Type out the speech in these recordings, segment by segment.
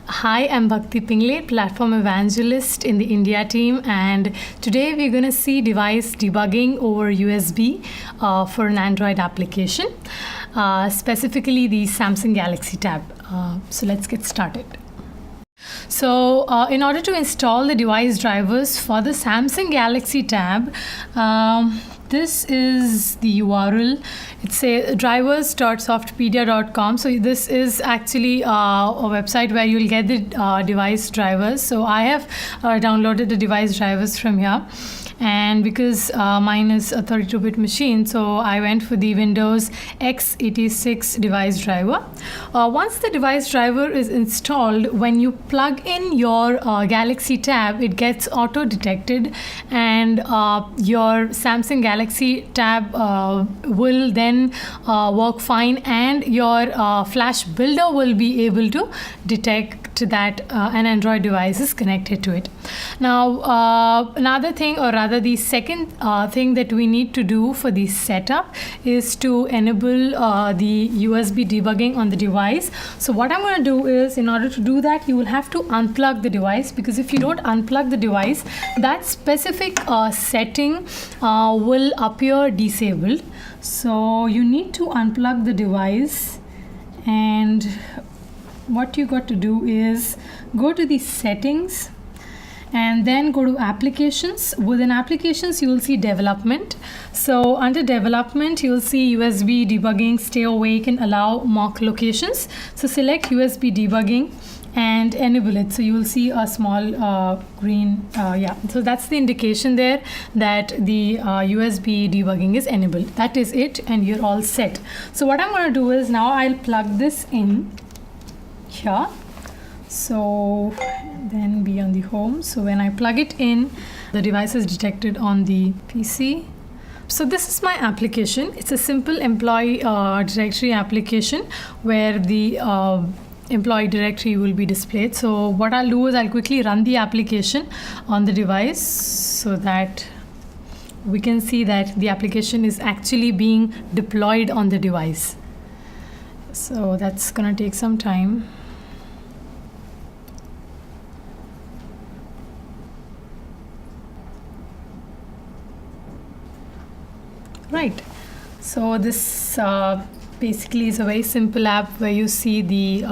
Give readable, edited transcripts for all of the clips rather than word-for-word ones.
Hi, I'm Bhakti Pingle, platform evangelist in the India team, and today we're going to see device debugging over USB for an Android application, specifically the Samsung Galaxy Tab. So let's get started. So in order to install the device drivers for the Samsung Galaxy Tab, this is the URL. It's a drivers.softpedia.com. So this is actually a website where you'll get the device drivers. So I have downloaded the device drivers from here. And because mine is a 32-bit machine, so I went for the Windows x86 device driver. Once the device driver is installed, when you plug in your Galaxy Tab, it gets auto-detected, and your Samsung Galaxy Tab will then work fine, and your Flash Builder will be able to detect that an Android device is connected to it. Now, another thing, or rather the second thing that we need to do for the setup is to enable the USB debugging on the device. So what I'm going to do is, in order to do that, you will have to unplug the device, because if you don't unplug the device, that specific setting will appear disabled. So you need to unplug the device, and what you got to do is go to the settings and then go to applications. Within applications, you will see development. So under development, you will see USB debugging, stay awake, and allow mock locations. So select USB debugging and enable it. So you will see a small green, so that's the indication there that the USB debugging is enabled. That is it, and you're all set. So what I'm going to do is, now I'll plug this in here. So then be on the home. So when I plug it in, the device is detected on the PC. So this is my application. It's a simple employee directory application where the employee directory will be displayed. So what I'll do is, I'll quickly run the application on the device so that we can see that the application is actually being deployed on the device. So that's gonna take some time. Right, so this basically is a very simple app where you see the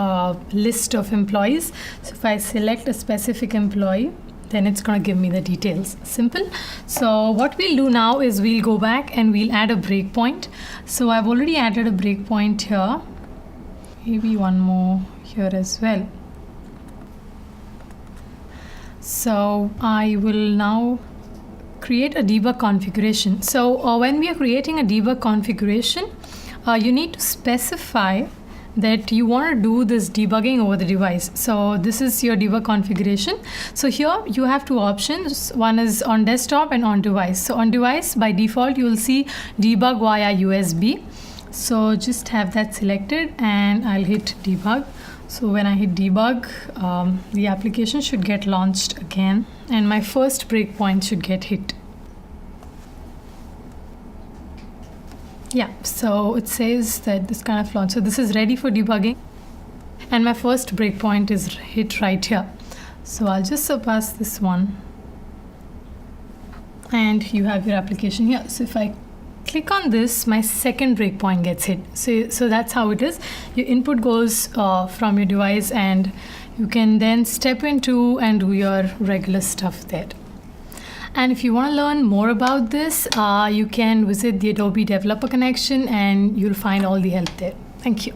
list of employees. So if I select a specific employee, then it's going to give me the details. Simple. So what we'll do now is, we'll go back and we'll add a breakpoint. So I've already added a breakpoint here, maybe one more here as well. So I will now create a debug configuration. So when we are creating a debug configuration, you need to specify that you want to do this debugging over the device. So this is your debug configuration. So here you have two options. One is on desktop and on device. So on device, by default, you will see debug via USB. So just have that selected, and I'll hit debug. So when I hit debug, the application should get launched again, and my first breakpoint should get hit. Yeah, so it says that this kind of launch. So this is ready for debugging, and my first breakpoint is hit right here. So I'll just surpass this one, and you have your application here. So if I click on this, my second breakpoint gets hit. So that's how it is. Your input goes from your device, and you can then step into and do your regular stuff there. And if you want to learn more about this, you can visit the Adobe Developer Connection, and you'll find all the help there. Thank you.